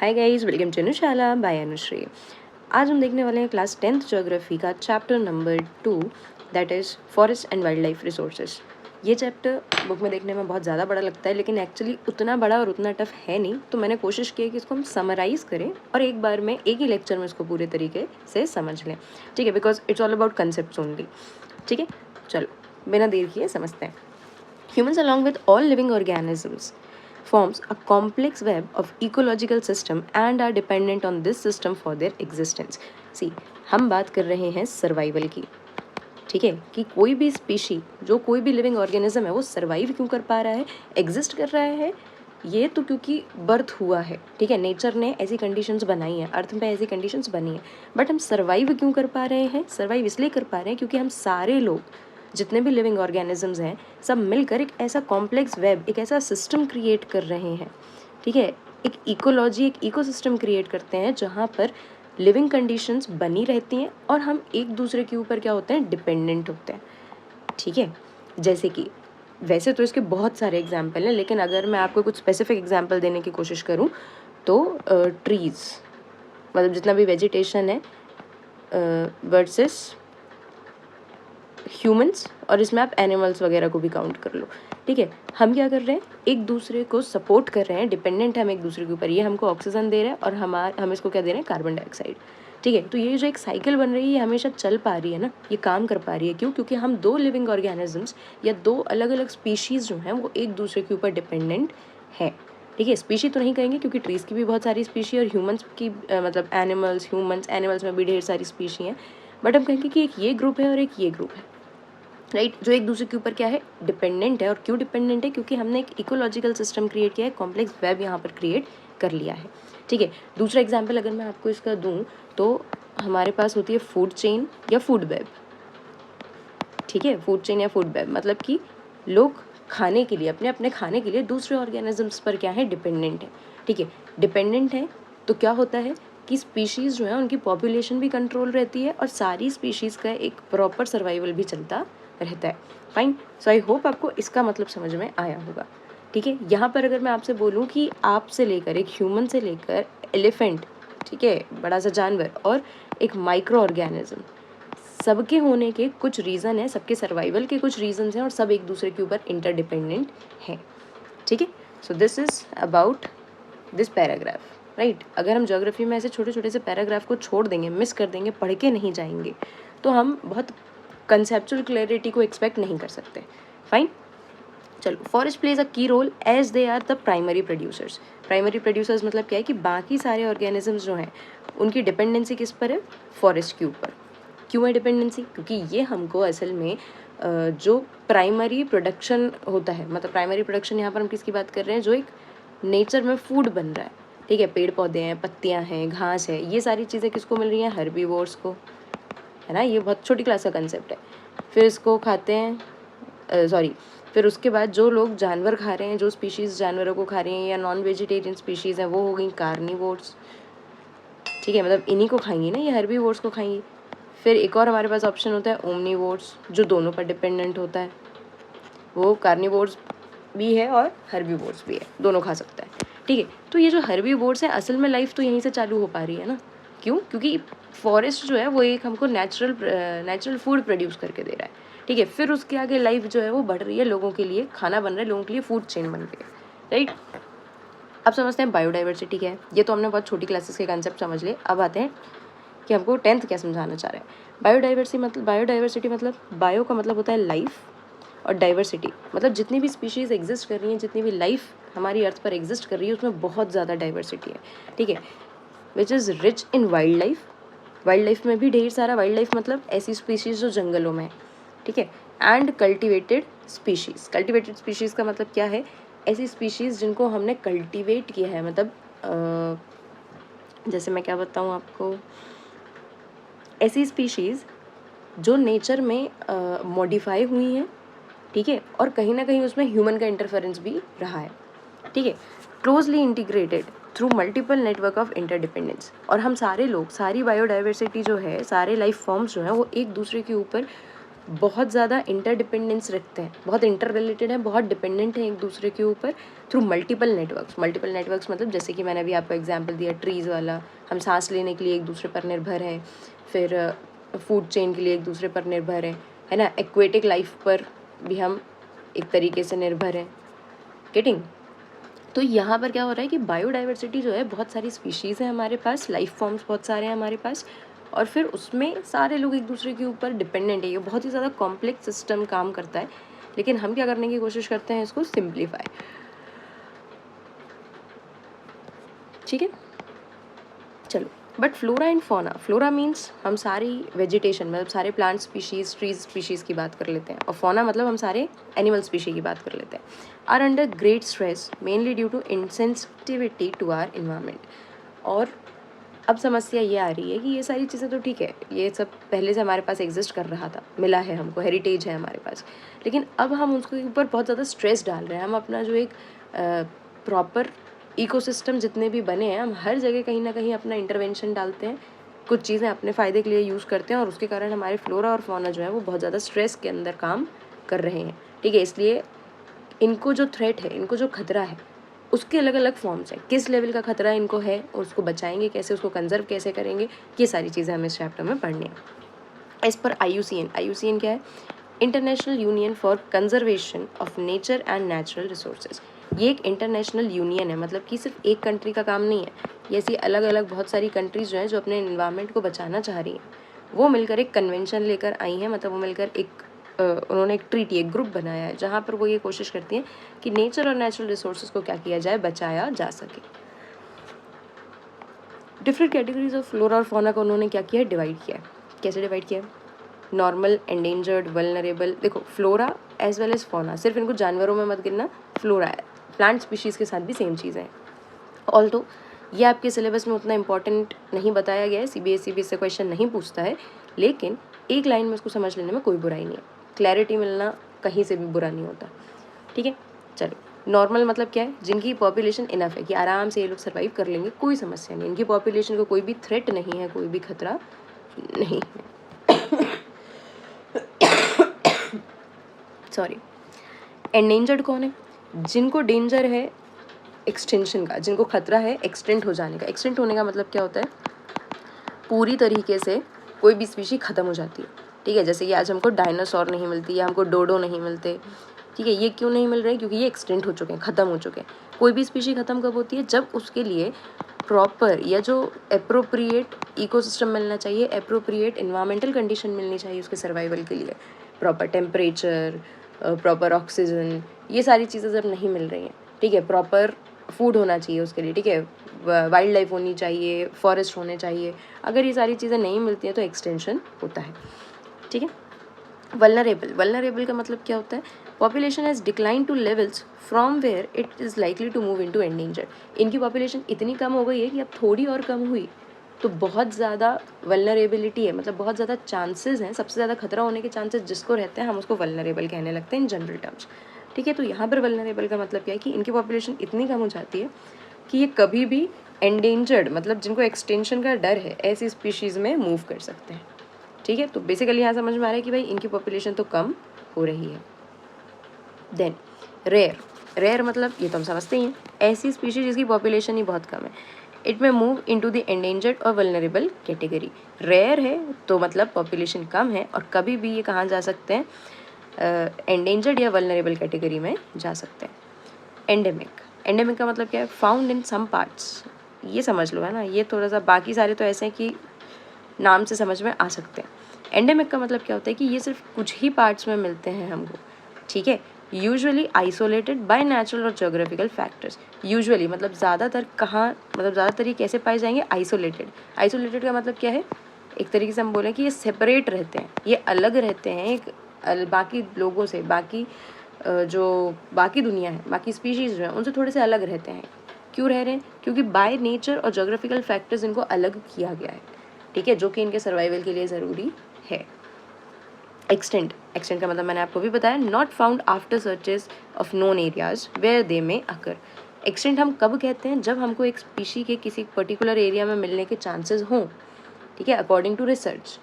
Hi guys, welcome to Anushala by Anushree. आज हम देखने वाले हैं क्लास 10th ज्योग्राफी का chapter number 2, that is forest and wildlife resources. ये चैप्टर बुक में देखने में बहुत ज़्यादा बड़ा लगता है, लेकिन एक्चुअली उतना बड़ा और उतना टफ है नहीं। तो मैंने कोशिश की है कि इसको हम समराइज़ करें और एक बार में एक ही लेक्चर में इसको पूरे तरीके से समझ लें, ठीक है, because it's all about concept only. ठीक है, चलो बिना देर किए समझते हैं। Humans, along with all living organisms, forms a complex web of ecological system and are dependent on this system for their existence. See, हम बात कर रहे हैं सर्वाइवल की, ठीक है, कि कोई भी स्पीशी, जो कोई भी लिविंग ऑर्गेनिज्म है, वो सर्वाइव क्यों कर पा रहा है, एग्जिस्ट कर रहा है, ये तो क्योंकि बर्थ हुआ है, ठीक है, नेचर ने ऐसी कंडीशंस बनाई हैं, अर्थ पे ऐसी कंडीशंस बनी हैं। बट हम सर्वाइव क्यों कर पा रहे हैं? सर्वाइव इसलिए कर पा रहे हैं क्योंकि हम सारे लोग, जितने भी लिविंग ऑर्गेनिजम्स हैं, सब मिलकर एक ऐसा कॉम्प्लेक्स वेब, एक ऐसा सिस्टम क्रिएट कर रहे हैं, ठीक है, एक इकोलॉजी, एक इकोसिस्टम क्रिएट करते हैं जहाँ पर लिविंग कंडीशंस बनी रहती हैं और हम एक दूसरे के ऊपर क्या होते हैं, डिपेंडेंट होते हैं, ठीक है। जैसे कि वैसे तो इसके बहुत सारे एग्जाम्पल हैं, लेकिन अगर मैं आपको कुछ स्पेसिफिक एग्जाम्पल देने की कोशिश करूँ तो ट्रीज़, मतलब जितना भी वेजिटेशन है वर्सेस ह्यूमंस, और इसमें आप एनिमल्स वगैरह को भी काउंट कर लो, ठीक है। हम क्या कर रहे हैं, एक दूसरे को सपोर्ट कर रहे हैं, डिपेंडेंट है हम एक दूसरे के ऊपर। ये हमको ऑक्सीजन दे रहा है और हम इसको क्या दे रहे हैं, कार्बन डाइऑक्साइड, ठीक है। तो ये जो एक साइकिल बन रही है, ये हमेशा चल पा रही है ना, ये काम कर पा रही है। क्यों? क्योंकि हम दो लिविंग ऑर्गेनिजम्स या दो अलग अलग स्पीशीज़ जो हैं वो एक दूसरे के ऊपर डिपेंडेंट हैं, ठीक है। स्पीशी तो नहीं कहेंगे क्योंकि ट्रीज़ की भी बहुत सारी स्पीशी और ह्यूमंस की मतलब एनिमल्स, ह्यूमंस, एनिमल्स में भी ढेर सारी स्पीशी हैं। बट हम कहेंगे कि एक ये ग्रुप है और एक ये ग्रुप है, राइट, जो एक दूसरे के ऊपर क्या है, डिपेंडेंट है। और क्यों डिपेंडेंट है? क्योंकि हमने एक इकोलॉजिकल सिस्टम क्रिएट किया है, कॉम्प्लेक्स वेब यहाँ पर क्रिएट कर लिया है, ठीक है। दूसरा एग्जांपल अगर मैं आपको इसका दूँ तो हमारे पास होती है फूड चेन या फूड वेब, ठीक है। फूड चेन या फूड वेब मतलब कि लोग खाने के लिए, अपने अपने खाने के लिए दूसरे ऑर्गेनिजम्स पर क्या है, डिपेंडेंट है, ठीक है। डिपेंडेंट है तो क्या होता है कि स्पीशीज़ जो है उनकी पॉपुलेशन भी कंट्रोल रहती है और सारी स्पीशीज़ का एक प्रॉपर सर्वाइवल भी चलता रहता है। फाइन, सो आई होप आपको इसका मतलब समझ में आया होगा, ठीक है। यहाँ पर अगर मैं आपसे बोलूँ कि आप से लेकर, एक ह्यूमन से लेकर एलिफेंट, ठीक है, बड़ा सा जानवर, और एक माइक्रो ऑर्गेनिज्म, सबके होने के कुछ रीज़न है, सबके सर्वाइवल के कुछ रीजंस हैं और सब एक दूसरे के ऊपर इंटरडिपेंडेंट हैं, ठीक है। So this is about this paragraph, right. अगर हम ज्योग्राफी में ऐसे छोटे छोटे से पैराग्राफ को छोड़ देंगे, मिस कर देंगे, पढ़ के नहीं जाएंगे, तो हम बहुत कंसेप्चुअल क्लैरिटी को एक्सपेक्ट नहीं कर सकते। फाइन, चलो। Forest plays a key role as they are the primary producers. Primary producers मतलब क्या है कि बाकी सारे ऑर्गेनिजम्स जो हैं उनकी डिपेंडेंसी किस पर है, फॉरेस्ट के ऊपर। क्यों है डिपेंडेंसी? क्योंकि ये हमको असल में जो प्राइमरी प्रोडक्शन होता है, मतलब प्राइमरी प्रोडक्शन यहाँ पर हम किसकी बात कर रहे हैं, जो एक नेचर में फूड बन रहा है, ठीक है, पेड़ पौधे हैं, पत्तियाँ हैं, घास है, ये सारी चीज़ें किसको मिल रही हैं, हर्बीवोर्स को, है ना। ये बहुत छोटी क्लास का कंसेप्ट है। फिर इसको खाते हैं, फिर उसके बाद जो लोग जानवर खा रहे हैं, जो स्पीशीज़ जानवरों को खा रही हैं या नॉन वेजिटेरियन स्पीशीज़ हैं, वो हो गई कार्निवोर्स, ठीक है, मतलब इन्हीं को खाएंगी ना, ये हर्बीवोर्स को खाएंगी। फिर एक और हमारे पास ऑप्शन होता है ओमनीवोर्स, जो दोनों पर डिपेंडेंट होता है, वो कार्निवोर्स भी है और हर्बीवोर्स भी है, दोनों खा सकता है, ठीक है। तो ये जो हर्बीवोर्स है, असल में लाइफ तो यहीं से चालू हो पा रही है ना। क्यों? क्योंकि फॉरेस्ट जो है वो एक हमको नेचुरल फूड प्रोड्यूस करके दे रहा है, ठीक है। फिर उसके आगे लाइफ जो है वो बढ़ रही है, लोगों के लिए खाना बन रहा है, लोगों के लिए फूड चेन बन रही है, राइट। अब समझते हैं बायोडाइवर्सिटी क्या है। ये तो हमने बहुत छोटी क्लासेस के कंसेप्ट समझ लिए। अब आते हैं कि हमको 10th क्या समझाना चाह रहा है। बायोडाइवर्सिटी मतलब बायो का मतलब होता है लाइफ, और डाइवर्सिटी मतलब जितनी भी स्पीशीज़ एग्जिस्ट कर रही हैं, जितनी भी लाइफ हमारी अर्थ पर एग्जिस्ट कर रही है, उसमें बहुत ज़्यादा डाइवर्सिटी है, ठीक है, which is rich in wild life. Wild life में भी ढेर सारा, वाइल्ड लाइफ मतलब ऐसी स्पीशीज़ जो जंगलों में है, ठीक है। And cultivated species. Cultivated species का मतलब क्या है, ऐसी स्पीशीज़ जिनको हमने कल्टिवेट किया है, मतलब जैसे मैं क्या बताऊँ आपको, ऐसी स्पीशीज़ जो नेचर में मॉडिफाई हुई हैं, ठीक है, और कहीं ना कहीं उसमें ह्यूमन का इंटरफेरेंस भी रहा है, ठीक है। Closely integrated through multiple network of interdependence. और हम सारे लोग, सारी बायोडाइवर्सिटी जो है, सारे लाइफ फॉर्म्स जो हैं, वो एक दूसरे के ऊपर बहुत ज़्यादा इंटरडिपेंडेंस रखते हैं, बहुत इंटर रिलेटेड हैं, बहुत डिपेंडेंट हैं एक दूसरे के ऊपर थ्रू मल्टीपल नेटवर्क्स मतलब जैसे कि मैंने अभी आपको एग्जांपल दिया ट्रीज़ वाला, हम सांस लेने के लिए एक दूसरे पर निर्भर हैं, फिर फूड चेन के लिए एक दूसरे पर निर्भर हैं, है ना, एक्वेटिक लाइफ पर भी हम एक तरीके से निर्भर हैं, गेटिंग। तो यहाँ पर क्या हो रहा है कि बायोडाइवर्सिटी जो है, बहुत सारी स्पीशीज़ हैं हमारे पास, लाइफ फॉर्म्स बहुत सारे हैं हमारे पास, और फिर उसमें सारे लोग एक दूसरे के ऊपर डिपेंडेंट है। ये बहुत ही ज़्यादा कॉम्प्लेक्स सिस्टम काम करता है, लेकिन हम क्या करने की कोशिश करते हैं, इसको सिंप्लीफाई। ठीक है, चलो। But flora and fauna, flora means हम सारी वेजिटेशन मतलब सारे प्लांट स्पीशीज़, ट्रीज स्पीशीज़ की बात कर लेते हैं, और फौना मतलब हम सारे एनिमल स्पीशी की बात कर लेते हैं। Are under great stress mainly due to insensitivity to our environment. और अब समस्या ये आ रही है कि ये सारी चीज़ें तो ठीक है, ये सब पहले से हमारे पास एग्जिस्ट कर रहा था, मिला है हमको, हेरिटेज है हमारे पास, लेकिन अब हम उसके ऊपर बहुत ज़्यादा स्ट्रेस डाल रहे हैं। हम अपना जो एक प्रॉपर इकोसिस्टम जितने भी बने हैं, हम हर जगह कहीं ना कहीं अपना इंटरवेंशन डालते हैं, कुछ चीज़ें अपने फ़ायदे के लिए यूज़ करते हैं, और उसके कारण हमारे फ्लोरा और फौना जो है वो बहुत ज़्यादा स्ट्रेस के अंदर काम कर रहे हैं। ठीक है, इसलिए इनको जो थ्रेट है, इनको जो खतरा है, उसके अलग अलग फॉर्म्स हैं। किस लेवल का खतरा इनको है और उसको बचाएंगे कैसे, उसको कंजर्व कैसे करेंगे, ये सारी चीज़ें हमें इस चैप्टर में पढ़नी है। एज पर IUCN क्या है, international union for conservation of nature and natural resources. ये एक इंटरनेशनल यूनियन है, मतलब कि सिर्फ एक कंट्री का काम नहीं है, ये ऐसी अलग अलग बहुत सारी कंट्रीज जो हैं जो अपने इन्वायरमेंट को बचाना चाह रही हैं, वो मिलकर एक कन्वेंशन लेकर आई हैं, मतलब वो मिलकर उन्होंने एक ट्रीटी, एक ग्रुप बनाया है, जहाँ पर वो ये कोशिश करती हैं कि नेचर और नेचुरल रिसोर्सेज को क्या किया जाए, बचाया जा सके। डिफरेंट कैटेगरीज ऑफ फ्लोरा और फौना को उन्होंने क्या किया है, डिवाइड किया है। कैसे डिवाइड किया है, नॉर्मल, एंडेंजर्ड, वल्नरेबल। देखो flora as well as fauna, सिर्फ इनको जानवरों में मत गिनना, फ्लोरा है, प्लांट स्पीशीज़ के साथ भी सेम चीज़ है। ऑल्दो ये आपके सिलेबस में उतना इंपॉर्टेंट नहीं बताया गया है, CBSE भी इससे क्वेश्चन नहीं पूछता है, लेकिन एक लाइन में इसको समझ लेने में कोई बुराई नहीं है, क्लैरिटी मिलना कहीं से भी बुरा नहीं होता। ठीक है, चलो। नॉर्मल मतलब क्या है, जिनकी पॉपुलेशन इनफ है कि आराम से ये लोग सर्वाइव कर लेंगे, कोई समस्या नहीं, इनकी पॉपुलेशन को कोई भी थ्रेट नहीं है, कोई भी खतरा नहीं है। सॉरी। एंडेंजर्ड कौन है, जिनको डेंजर है एक्सटेंशन का, जिनको खतरा है एक्सटेंट हो जाने का। एक्सटेंट होने का मतलब क्या होता है, पूरी तरीके से कोई भी स्पीशी ख़त्म हो जाती है। ठीक है, जैसे कि आज हमको डायनासोर नहीं मिलती या हमको डोडो नहीं मिलते। ठीक है, ये क्यों नहीं मिल रहे हैं, क्योंकि ये एक्सटेंट हो चुके हैं, ख़त्म हो चुके हैं। कोई भी स्पीशी ख़त्म कब होती है, जब उसके लिए प्रॉपर या जो एप्रोप्रिएट इकोसिस्टम मिलना चाहिए, एप्रोप्रिएट इन्वायरमेंटल कंडीशन मिलनी चाहिए उसके सर्वाइवल के लिए, प्रॉपर टेम्परेचर, प्रॉपर ऑक्सीजन, ये सारी चीज़ें जब नहीं मिल रही हैं। ठीक है, प्रॉपर फूड होना चाहिए उसके लिए, ठीक है, वाइल्ड लाइफ होनी चाहिए, फॉरेस्ट होने चाहिए, अगर ये सारी चीज़ें नहीं मिलती हैं तो एक्सटेंशन होता है। ठीक है, वल्नरेबल का मतलब क्या होता है, population has decline to levels from where it is likely to move into endangered. इनकी पॉपुलेशन इतनी कम हो गई है कि अब थोड़ी और कम हुई तो बहुत ज़्यादा वल्नरेबिलिटी है, मतलब बहुत ज़्यादा चांसेस हैं, सबसे ज़्यादा खतरा होने के चांसेस जिसको रहते हैं, हम उसको वल्नरेबल कहने लगते हैं इन जनरल टर्म्स। ठीक है, तो यहाँ पर वल्नरेबल का मतलब क्या है कि इनकी पॉपुलेशन इतनी कम हो जाती है कि ये कभी भी एंडेंजर्ड, मतलब जिनको एक्सटेंशन का डर है, ऐसी स्पीशीज़ में मूव कर सकते हैं। ठीक है, तो बेसिकली यहाँ समझ में आ रहा है कि भाई इनकी पॉपुलेशन तो कम हो रही है। देन रेयर मतलब ये तो हम समझते ही हैं, ऐसी स्पीशीज जिसकी पॉपुलेशन ही बहुत कम है। इट में मूव इनटू द एंडेंजर्ड और वल्नरेबल कैटेगरी। रेयर है तो मतलब पॉपुलेशन कम है और कभी भी ये कहाँ जा सकते हैं, एंडेंजर्ड या वल्नरेबल कैटेगरी में जा सकते हैं। एंडेमिक का मतलब क्या है, फाउंड इन सम पार्ट्स, ये समझ लो, है ना, ये थोड़ा सा, बाकी सारे तो ऐसे हैं कि नाम से समझ में आ सकते हैं। एंडेमिक का मतलब क्या होता है कि ये सिर्फ कुछ ही पार्ट्स में मिलते हैं हमको। ठीक है, यूजुअली आइसोलेटेड बाय नेचुरल और ज्योग्राफिकल फैक्टर्स। यूजुअली मतलब ज़्यादातर कहाँ, मतलब ज़्यादातर ये कैसे पाए जाएंगे, आइसोलेटेड का मतलब क्या है, एक तरीके से हम बोलें कि ये सेपरेट रहते हैं, ये अलग रहते हैं एक बाकी लोगों से, बाकी जो बाकी दुनिया है, बाकी स्पीशीज़ जो हैं उनसे थोड़े से अलग रहते हैं। क्यों रह रहे हैं, क्योंकि बाय नेचर और ज्योग्राफिकल फैक्टर्स इनको अलग किया गया है। ठीक है, जो कि इनके सर्वाइवल के लिए ज़रूरी है। एक्सटेंट का मतलब मैंने आपको भी बताया, not found after searches of known areas where they may occur. Extent हम कब कहते हैं, जब हमको एक स्पीशी के किसी पर्टिकुलर एरिया में मिलने के चांसेस हों। ठीक है, अकॉर्डिंग टू रिसर्च।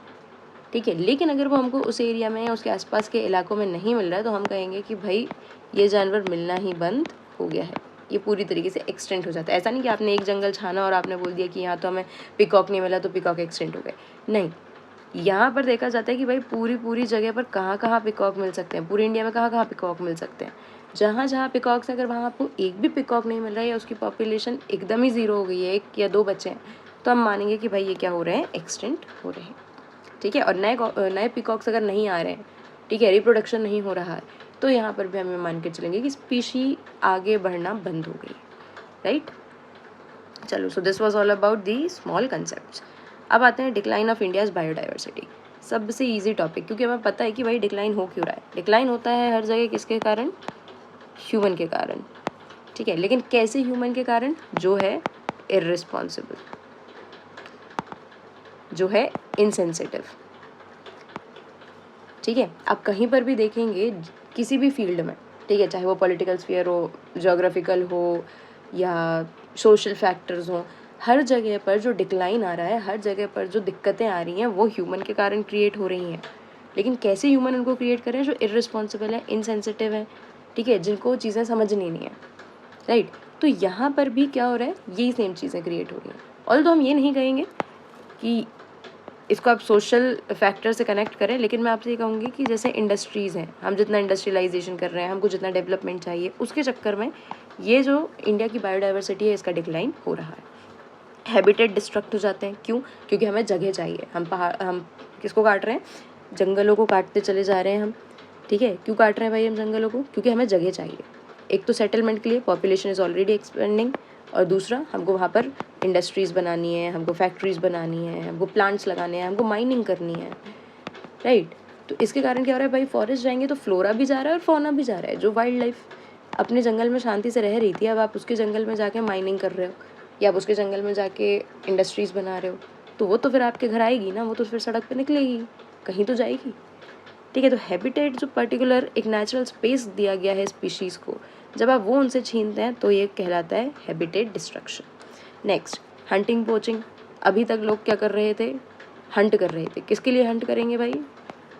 ठीक है। लेकिन अगर वो हमको उस एरिया में या उसके आसपास के इलाकों में नहीं मिल रहा है तो हम कहेंगे कि भाई ये जानवर मिलना ही बंद हो गया है, ये पूरी तरीके से एक्सटेंट हो जाता है। ऐसा नहीं कि आपने एक जंगल छाना और आपने बोल दिया कि यहाँ तो हमें पिकॉक नहीं मिला तो पिकॉक एक्सटेंट हो गए, नहीं। यहाँ पर देखा जाता है कि भाई पूरी जगह पर कहाँ कहाँ पिकॉक मिल सकते हैं, पूरे इंडिया में कहाँ कहाँ पिकॉक मिल सकते हैं। जहाँ जहाँ पिकॉक्स, अगर वहाँ आपको एक भी पिकॉक नहीं मिल रहा है या उसकी पॉपुलेशन एकदम ही ज़ीरो हो गई है, 1 या 2 बच्चे हैं, तो हम मानेंगे कि भाई ये क्या हो रहे हैं, एक्सटेंट हो रहे हैं। ठीक है। और नए पिकॉक्स अगर नहीं आ रहे हैं, ठीक है, रिप्रोडक्शन नहीं हो रहा है, तो यहाँ पर भी हमें मान के चलेंगे कि स्पीशी आगे बढ़ना बंद हो गई, राइट। चलो, so this was all about the small concepts. अब आते हैं डिक्लाइन ऑफ इंडियाज़ बायोडाइवर्सिटी। सबसे ईजी टॉपिक, क्योंकि हमें पता है कि भाई डिक्लाइन हो क्यों रहा है। डिक्लाइन होता है हर जगह किसके कारण, ह्यूमन के कारण, ठीक है। लेकिन कैसे ह्यूमन के कारण, जो है इररिस्पॉन्सिबल, जो है इनसेंसिटिव, ठीक है। आप कहीं पर भी देखेंगे किसी भी फील्ड में, ठीक है, चाहे वो पॉलिटिकल स्फीयर हो, जोग्राफिकल हो या सोशल फैक्टर्स हो, हर जगह पर जो डिक्लाइन आ रहा है, हर जगह पर जो दिक्कतें आ रही हैं वो ह्यूमन के कारण क्रिएट हो रही हैं। लेकिन कैसे ह्यूमन उनको क्रिएट कर रहे हैं, जो इररिस्पॉन्सिबल है, इनसेंसिटिव है, ठीक है, जिनको चीज़ें समझनी नहीं है, राइट। तो यहाँ पर भी क्या हो रहा है, यही सेम चीज़ें क्रिएट हो रही हैं। ऑल्दो हम ये नहीं कहेंगे कि इसको आप सोशल फैक्टर से कनेक्ट करें, लेकिन मैं आपसे ये कहूँगी कि जैसे इंडस्ट्रीज़ हैं, हम जितना इंडस्ट्रियलाइजेशन कर रहे हैं, हमको जितना डेवलपमेंट चाहिए, उसके चक्कर में ये जो इंडिया की बायोडाइवर्सिटी है इसका डिक्लाइन हो रहा है। हैबिटेट डिस्ट्रक्ट हो जाते हैं, क्यों, क्योंकि हमें जगह चाहिए। हम किसको काट रहे हैं, जंगलों को काटते चले जा रहे हैं हम, ठीक है। क्यों काट रहे हैं भाई हम जंगलों को, क्योंकि हमें जगह चाहिए। एक तो सेटलमेंट के लिए, पॉपुलेशन इज़ ऑलरेडी एक्सपेंडिंग, और दूसरा हमको वहाँ पर इंडस्ट्रीज़ बनानी है, हमको फैक्ट्रीज़ बनानी है, हमको प्लांट्स लगाने हैं, हमको माइनिंग करनी है, राइट। तो इसके कारण क्या हो रहा है भाई, फॉरेस्ट जाएंगे तो फ्लोरा भी जा रहा है और फौना भी जा रहा है। जो वाइल्ड लाइफ अपने जंगल में शांति से रह रही थी, अब आप उसके जंगल में जाके माइनिंग कर रहे हो या आप उसके जंगल में जाके इंडस्ट्रीज़ बना रहे हो, तो वो तो फिर आपके घर आएगी ना, वो तो फिर सड़क पे निकलेगी, कहीं तो जाएगी, ठीक है। तो हैबिटेट जो पर्टिकुलर एक नेचुरल स्पेस दिया गया है स्पीशीज़ को, जब आप वो उनसे छीनते हैं तो ये कहलाता है habitat destruction. Next, hunting poaching. अभी तक लोग क्या कर रहे थे, हंट कर रहे थे। किसके लिए हंट करेंगे भाई,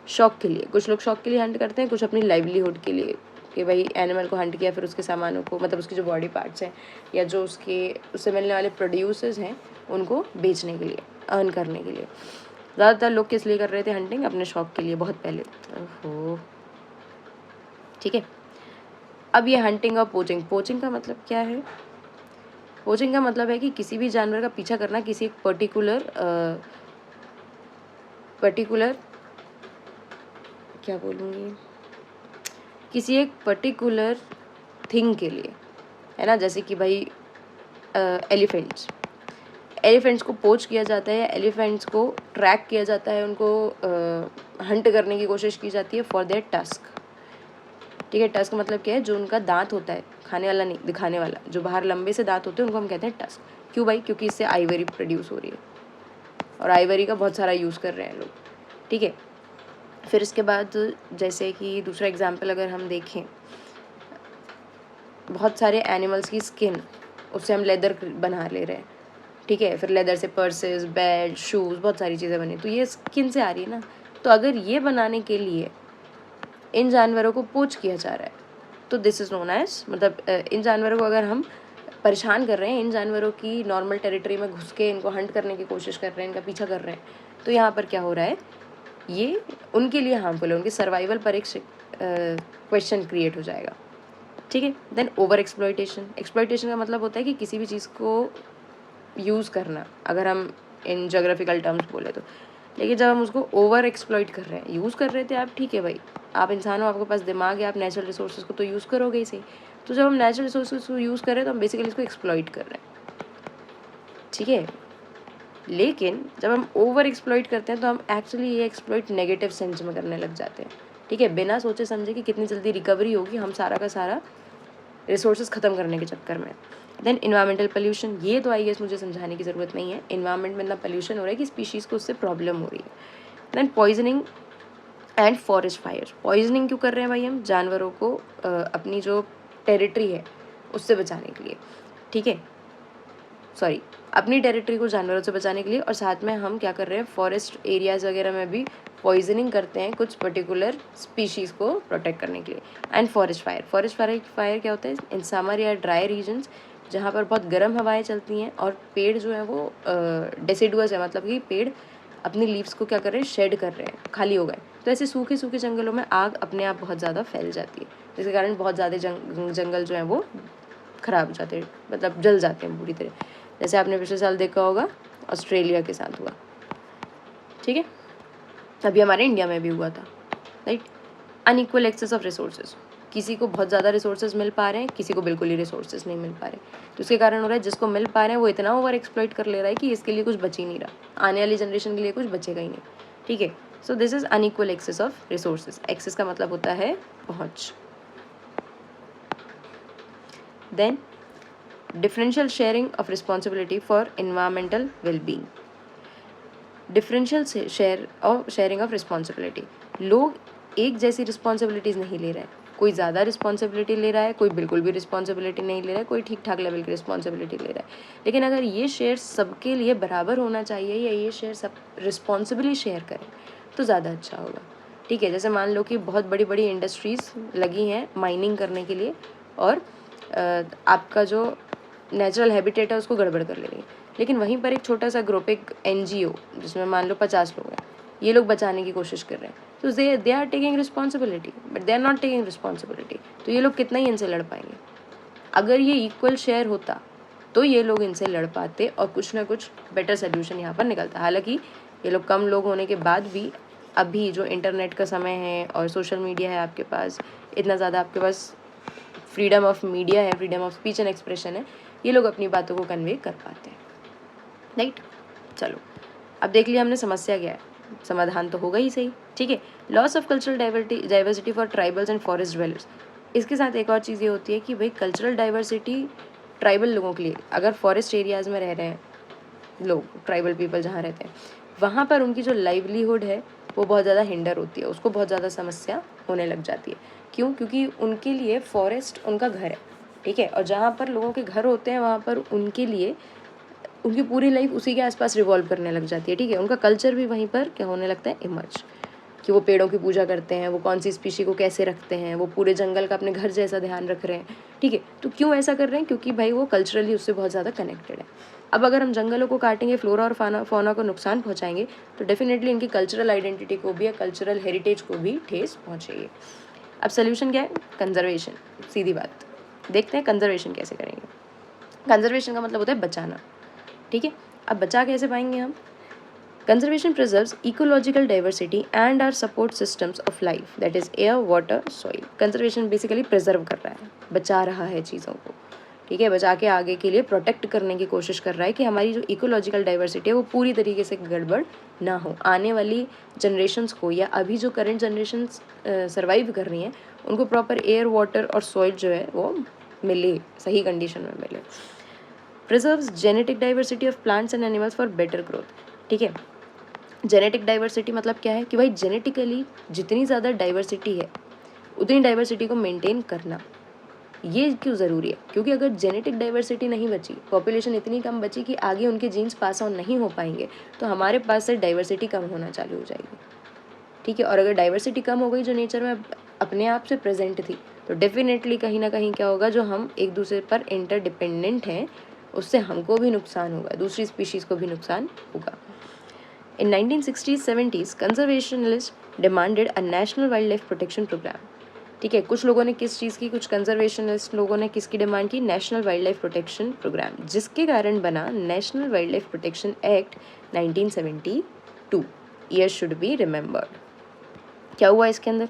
शौक के लिए। कुछ लोग शौक के लिए हंट करते हैं, कुछ अपनी लाइवलीहुड के लिए, कि भाई एनिमल को हंट किया, फिर उसके सामानों को, मतलब उसकी जो बॉडी पार्ट्स हैं या जो उससे मिलने वाले प्रोड्यूसर्स हैं उनको बेचने के लिए, अर्न करने के लिए। ज़्यादातर लोग किस लिए कर रहे थे हंटिंग, अपने शौक के लिए, बहुत पहले। ओहो, ठीक है। अब ये हंटिंग और पोचिंग, पोचिंग का मतलब क्या है, पोचिंग का मतलब है कि किसी भी जानवर का पीछा करना किसी एक पर्टिकुलर क्या बोलूँगी, किसी एक पर्टिकुलर थिंग के लिए, है ना। जैसे कि भाई एलिफेंट्स को पोच किया जाता है, या एलिफेंट्स को ट्रैक किया जाता है, उनको हंट करने की कोशिश की जाती है फॉर देयर टस्क, ठीक है। टस्क मतलब क्या है, जो उनका दांत होता है, खाने वाला नहीं, दिखाने वाला, जो बाहर लंबे से दांत होते हैं उनको हम कहते हैं टस्क। क्यों भाई, क्योंकि इससे आइवरी प्रोड्यूस हो रही है और आइवरी का बहुत सारा यूज़ कर रहे हैं लोग, ठीक है। फिर इसके बाद जैसे कि दूसरा एग्जाम्पल अगर हम देखें, बहुत सारे एनिमल्स की स्किन, उससे हम लेदर बना ले रहे हैं, ठीक है। फिर लेदर से पर्सेस, बेल्ट, शूज़, बहुत सारी चीज़ें बनी, तो ये स्किन से आ रही है ना। तो अगर ये बनाने के लिए इन जानवरों को पोच किया जा रहा है तो दिस इज़ नोन एज, मतलब इन जानवरों को अगर हम परेशान कर रहे हैं, इन जानवरों की नॉर्मल टेरिटरी में घुस के इनको हंट करने की कोशिश कर रहे हैं, इनका पीछा कर रहे हैं, तो यहाँ पर क्या हो रहा है, ये उनके लिए हार्मफुल है, उनके सर्वाइवल पर एक क्वेश्चन क्रिएट हो जाएगा, ठीक है। देन ओवर एक्सप्लॉइटेशन का मतलब होता है कि किसी भी चीज़ को यूज़ करना, अगर हम इन जोग्राफिकल टर्म्स बोले तो। लेकिन जब हम उसको ओवर एक्सप्लॉइट कर रहे हैं, यूज़ कर रहे थे आप, ठीक है भाई, आप इंसान हो, आपके पास दिमाग है, आप नेचुरल रिसोर्सेज को तो यूज़ करोगे ही सही। तो जब हम नेचुरल रिसोर्सेज को यूज़ कर रहे हैं तो हम बेसिकली इसको एक्सप्लॉइट कर रहे हैं, ठीक है। लेकिन जब हम ओवर एक्सप्लॉइट करते हैं तो हम एक्चुअली ये एक्सप्लॉइट नेगेटिव सेंस में करने लग जाते हैं, ठीक है, बिना सोचे समझे कि कितनी जल्दी रिकवरी होगी, हम सारा का सारा रिसोर्सेज ख़त्म करने के चक्कर में। देन इन्वायरमेंटल पोल्यूशन, ये तो आई गेस मुझे समझाने की ज़रूरत नहीं है, इन्वायरमेंट में इतना पोल्यूशन हो रहा है कि स्पीशीज़ को उससे प्रॉब्लम हो रही है। Then poisoning and forest fire. Poisoning क्यों कर रहे हैं भाई हम, जानवरों को अपनी जो टेरिटरी है उससे बचाने के लिए, ठीक है, अपनी टेरिटरी को जानवरों से बचाने के लिए, और साथ में हम क्या कर रहे हैं, फॉरेस्ट एरियाज़ वगैरह में भी पॉइजनिंग करते हैं कुछ पर्टिकुलर स्पीशीज़ को प्रोटेक्ट करने के लिए। एंड फॉरेस्ट फायर क्या होता है, इन समर या ड्राई रीजन्स जहाँ पर बहुत गर्म हवाएं चलती हैं और पेड़ जो है वो डेसिडुअस है, मतलब कि पेड़ अपनी लीव्स को क्या कर रहे हैं, शेड कर रहे हैं, खाली हो गए, तो ऐसे सूखे सूखे जंगलों में आग अपने आप बहुत ज़्यादा फैल जाती है, जिसके कारण बहुत ज़्यादा जंगल जो है वो ख़राब हो जाते हैं, मतलब जल जाते हैं पूरी तरह। जैसे आपने पिछले साल देखा होगा ऑस्ट्रेलिया के साथ हुआ, ठीक है, अभी हमारे इंडिया में भी हुआ था, right. Unequal access of resources, किसी को बहुत ज़्यादा रिसोर्सेज मिल पा रहे हैं, किसी को बिल्कुल ही रिसोर्सेज नहीं मिल पा रहे, तो उसके कारण हो रहा है जिसको मिल पा रहे हैं वो इतना ओवर एक्सप्लॉइट कर ले रहा है कि इसके लिए कुछ बच ही नहीं रहा, आने वाली जनरेशन के लिए कुछ बचेगा ही नहीं, ठीक है। So this is unequal access of resources. Access का मतलब होता है पहुँच। Then differential sharing of responsibility for environmental wellbeing. Differential sharing of responsibility, लोग एक जैसी रिस्पॉन्सिबिलिटीज़ नहीं ले रहे हैं, कोई ज़्यादा रिस्पॉन्सिबिलिटी ले रहा है, कोई बिल्कुल भी रिस्पॉन्सिबिलिटी नहीं ले रहा है, कोई ठीक ठाक लेवल की रिस्पॉन्सिबिलिटी ले रहा है। लेकिन अगर ये शेयर सबके लिए बराबर होना चाहिए या ये शेयर सब रिस्पॉन्सिबली शेयर करें तो ज़्यादा अच्छा होगा, ठीक है। जैसे मान लो कि बहुत बड़ी बड़ी इंडस्ट्रीज़ लगी हैं माइनिंग करने के लिए और आपका जो नेचुरल हैबिटेट है उसको गड़बड़ कर ले रही है, लेकिन वहीं पर एक छोटा सा ग्रुप, एक NGO जिसमें मान लो 50 लोग हैं, ये लोग बचाने की कोशिश कर रहे हैं, तो they are taking responsibility but they are not taking responsibility, तो ये लोग कितना ही इनसे लड़ पाएंगे। अगर ये इक्वल शेयर होता तो ये लोग इनसे लड़ पाते और कुछ ना कुछ बेटर सोल्यूशन यहाँ पर निकलता। हालांकि ये लोग कम लोग होने के बाद भी अभी जो इंटरनेट का समय है और सोशल मीडिया है आपके पास, इतना ज़्यादा आपके पास फ्रीडम ऑफ मीडिया है, freedom of speech and expression है, ये लोग अपनी बातों को कन्वे कर पाते हैं, राइट। चलो अब देख लिया हमने समस्या क्या है, समाधान तो होगा ही सही, ठीक है। Loss of cultural diversity for tribals and forest dwellers. इसके साथ एक और चीज़ ये होती है कि भाई कल्चरल डाइवर्सिटी ट्राइबल लोगों के लिए, अगर फॉरेस्ट एरियाज़ में रह रहे हैं लोग, ट्राइबल पीपल जहाँ रहते हैं, वहाँ पर उनकी जो लाइवलीहुड है वो बहुत ज़्यादा हिंडर होती है, उसको बहुत ज़्यादा समस्या होने लग जाती है। क्यों? क्योंकि उनके लिए फॉरेस्ट उनका घर है, ठीक है, और जहाँ पर लोगों के घर होते हैं वहाँ पर उनके लिए उनकी पूरी लाइफ उसी के आसपास रिवॉल्व करने लग जाती है, ठीक है। उनका कल्चर भी वहीं पर क्या होने लगता है, इमर्ज, कि वो पेड़ों की पूजा करते हैं, वो कौन सी स्पीशी को कैसे रखते हैं, वो पूरे जंगल का अपने घर जैसा ध्यान रख रहे हैं, ठीक है। तो क्यों ऐसा कर रहे हैं? क्योंकि भाई वो कल्चरली उससे बहुत ज़्यादा कनेक्टेड है। अब अगर हम जंगलों को काटेंगे, फ्लोरा और फौना को नुकसान पहुँचाएंगे, तो डेफिनेटली इनकी कल्चरल आइडेंटिटी को भी या कल्चरल हेरिटेज को भी ठेस पहुँचेगी। अब सोल्यूशन क्या है? कंजर्वेशन, सीधी बात। देखते हैं कंजर्वेशन कैसे करेंगे। कंजर्वेशन का मतलब होता है बचाना, ठीक है। अब बचा कैसे पाएंगे हम? Conservation preserves ecological diversity and our support systems of life, that is air, water, soil. Conservation basically preserve कर रहा है, बचा रहा है चीज़ों को, ठीक है, बचा के आगे के लिए प्रोटेक्ट करने की कोशिश कर रहा है कि हमारी जो इकोलॉजिकल डाइवर्सिटी है वो पूरी तरीके से गड़बड़ ना हो, आने वाली जनरेशन्स को या अभी जो करंट जनरेशन्स सर्वाइव कर रही हैं उनको प्रॉपर एयर, वाटर और सॉइल जो है वो मिले, सही कंडीशन में मिले। Preserves genetic diversity of plants and animals for better growth, ठीक है। जेनेटिक डाइवर्सिटी मतलब क्या है कि भाई जेनेटिकली जितनी ज़्यादा डाइवर्सिटी है उतनी डाइवर्सिटी को मेंटेन करना, ये क्यों ज़रूरी है? क्योंकि अगर जेनेटिक डाइवर्सिटी नहीं बची, पॉपुलेशन इतनी कम बची कि आगे उनके जीन्स पास ऑन नहीं हो पाएंगे, तो हमारे पास से डाइवर्सिटी कम होना चालू हो जाएगी, ठीक है। और अगर डाइवर्सिटी कम हो गई जो नेचर में अपने आप से प्रेजेंट थी, तो डेफिनेटली कहीं ना कहीं क्या होगा, जो हम एक दूसरे पर इंटरडिपेंडेंट हैं उससे हमको भी नुकसान होगा, दूसरी स्पीशीज़ को भी नुकसान होगा। In 1960s-70s, conservationists demanded a national wildlife protection program, ठीक है। कुछ लोगों ने किस चीज़ की, कुछ कंजर्वेशनिस्ट लोगों ने किसकी डिमांड की? National wild life protection program, जिसके कारण बना national wild life protection act 1972। Year should be remembered. क्या हुआ इसके अंदर?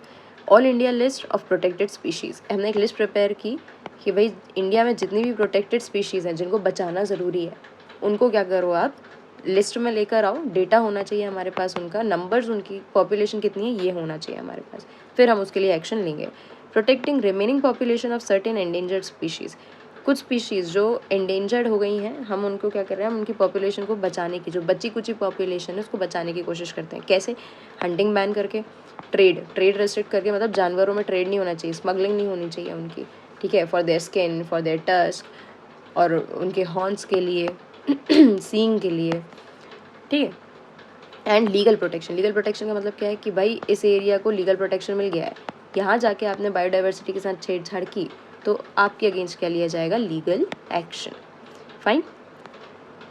All India list of protected species, हमने एक लिस्ट प्रिपेयर की कि भाई इंडिया में जितनी भी प्रोटेक्टेड स्पीशीज़ हैं जिनको बचाना ज़रूरी है उनको क्या करो, आप लिस्ट में लेकर आओ, डेटा होना चाहिए हमारे पास, उनका नंबर्स, उनकी पॉपुलेशन कितनी है ये होना चाहिए हमारे पास, फिर हम उसके लिए एक्शन लेंगे। Protecting remaining population of certain endangered species, कुछ स्पीशीज़ जो एंडेंजर्ड हो गई हैं, हम उनको क्या कर रहे हैं, हम उनकी पॉपुलेशन को बचाने की, जो बची कुची पॉपुलेशन है उसको बचाने की कोशिश करते हैं। कैसे? हंटिंग बैन करके, ट्रेड रेस्ट्रिक्ट करके, मतलब जानवरों में ट्रेड नहीं होना चाहिए, स्मगलिंग नहीं होनी चाहिए उनकी, ठीक है, for their skin, for their tusk और उनके हॉर्न्स के लिए, सींग के लिए, ठीक है। एंड लीगल प्रोटेक्शन का मतलब क्या है कि भाई इस एरिया को लीगल प्रोटेक्शन मिल गया है, यहाँ जाके आपने बायोडाइवर्सिटी के साथ छेड़छाड़ की तो आपके अगेंस्ट क्या लिया जाएगा, लीगल एक्शन। फाइन,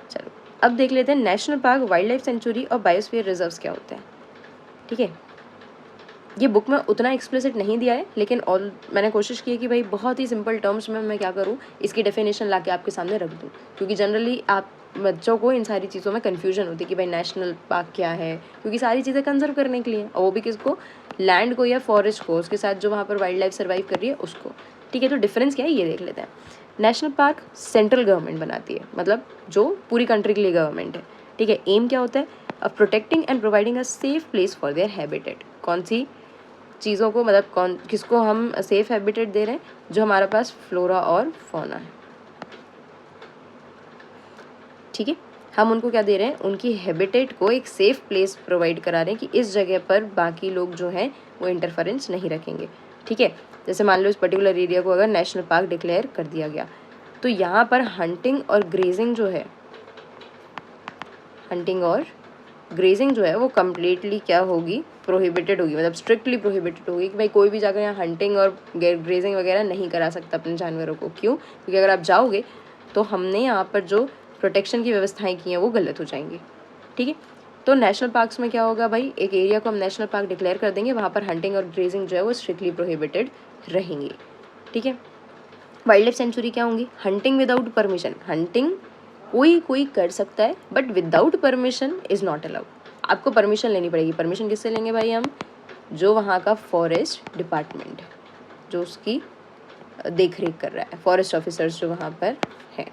चलो अब देख लेते हैं national park, wild life sanctuary और बायोस्फीयर रिजर्व्स क्या होते हैं। ठीक है, ये बुक में उतना एक्सप्लिसिट नहीं दिया है, लेकिन ऑल मैंने कोशिश की है कि भाई बहुत ही सिंपल टर्म्स में मैं क्या करूँ, इसकी डेफिनेशन ला के आपके सामने रख दूँ, क्योंकि जनरली आप बच्चों को इन सारी चीज़ों में कन्फ्यूजन होती है कि भाई नेशनल पार्क क्या है, क्योंकि सारी चीज़ें कंजर्व करने के लिए, और वो भी किसको, लैंड को या फॉरेस्ट को, उसके साथ जो वहाँ पर वाइल्ड लाइफ सर्वाइव कर रही है उसको। ठीक है, तो डिफरेंस क्या है ये देख लेते हैं। नेशनल पार्क सेंट्रल गवर्नमेंट बनाती है, मतलब जो पूरी कंट्री के लिए गवर्नमेंट है। ठीक है, एम क्या होता है, of protecting and providing a safe place for their habitat. कौन सी चीज़ों को, मतलब किसको हम सेफ हैबिटेट दे रहे हैं, जो हमारे पास फ्लोरा और फौना है। ठीक है, हम उनको क्या दे रहे हैं, उनकी हैबिटेट को एक सेफ प्लेस प्रोवाइड करा रहे हैं कि इस जगह पर बाकी लोग जो हैं वो इंटरफेरेंस नहीं रखेंगे। ठीक है, जैसे मान लो इस पर्टिकुलर एरिया को अगर नेशनल पार्क डिक्लेयर कर दिया गया तो यहाँ पर हंटिंग और ग्रेजिंग जो है, वो कम्प्लीटली क्या होगी, प्रोहिबिटेड होगी, मतलब स्ट्रिक्टली प्रोहिबिटेड होगी कि भाई कोई भी जाकर यहाँ हंटिंग और ग्रेजिंग वगैरह नहीं करा सकता अपने जानवरों को। क्यों? क्योंकि अगर आप जाओगे तो हमने यहाँ पर जो प्रोटेक्शन की व्यवस्थाएं की हैं वो गलत हो जाएंगी। ठीक है, तो नेशनल पार्क्स में क्या होगा भाई, एक एरिया को हम नेशनल पार्क डिक्लेयर कर देंगे, वहाँ पर हंटिंग और ग्रेजिंग जो है वो स्ट्रिक्टली प्रोहिबिटेड रहेंगी। ठीक है, वाइल्ड लाइफ सेंचुरी क्या होंगी, हंटिंग विदाउट परमिशन, हंटिंग कोई कर सकता है but without permission is not allowed. आपको परमिशन लेनी पड़ेगी। परमिशन किससे लेंगे भाई, हम जो वहाँ का फॉरेस्ट डिपार्टमेंट है, जो उसकी देख रेख कर रहा है, फॉरेस्ट ऑफिसर्स जो वहाँ पर हैं।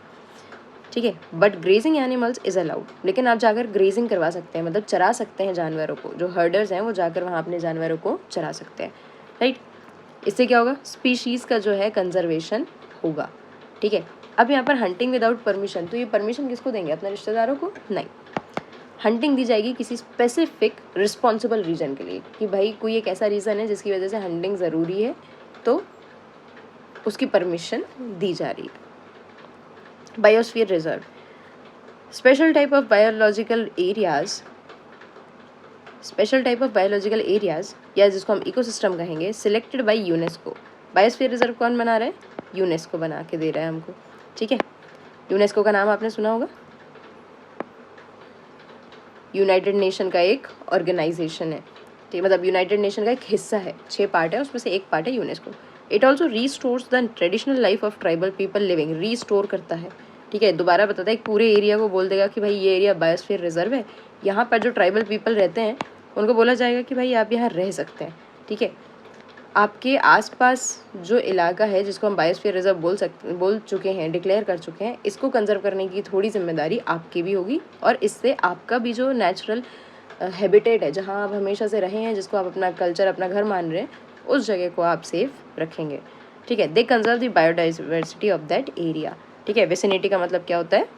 ठीक है, but grazing animals is allowed, लेकिन आप जाकर ग्रेजिंग करवा सकते हैं, मतलब चरा सकते हैं जानवरों को, जो हर्डर्स हैं वो जाकर वहाँ अपने जानवरों को चरा सकते हैं। राइट, इससे क्या होगा, स्पीशीज़ का जो है कंजर्वेशन होगा। ठीक है, अब यहाँ पर हंटिंग विदाउट परमिशन, तो ये परमिशन किसको देंगे, अपने रिश्तेदारों को नहीं, हंटिंग दी जाएगी किसी स्पेसिफिक रिस्पॉन्सिबल रीजन के लिए, कि भाई कोई एक ऐसा रीज़न है जिसकी वजह से हंटिंग ज़रूरी है तो उसकी परमिशन दी जा रही है। Biosphere reserve, special type of biological areas या जिसको हम इकोसिस्टम कहेंगे, selected by UNESCO. Biosphere reserve कौन बना रहा है, यूनेस्को बना के दे रहा है हमको। ठीक है, यूनेस्को का नाम आपने सुना होगा, यूनाइटेड नेशन का एक ऑर्गेनाइजेशन है। ठीक, मतलब यूनाइटेड नेशन का एक हिस्सा है, 6 पार्ट है, उसमें से एक पार्ट है UNESCO. It also restores the traditional life of tribal people living, restore करता है। ठीक है, दोबारा बताता है, पूरे एरिया को बोल देगा कि भाई ये एरिया बायोस्फीयर रिजर्व है, यहाँ पर जो ट्राइबल पीपल रहते हैं उनको बोला जाएगा कि भाई आप यहाँ रह सकते हैं। ठीक है, आपके आसपास जो इलाका है जिसको हम बायोस्फीयर रिजर्व बोल चुके हैं, डिक्लेयर कर चुके हैं, इसको कंजर्व करने की थोड़ी जिम्मेदारी आपकी भी होगी, और इससे आपका भी जो नेचुरल हैबिटेट है, जहाँ आप हमेशा से रहे हैं, जिसको आप अपना कल्चर, अपना घर मान रहे हैं, उस जगह को आप सेफ रखेंगे। ठीक है, they conserve the biodiversity of that area. ठीक है, विसिनिटी का मतलब क्या होता है,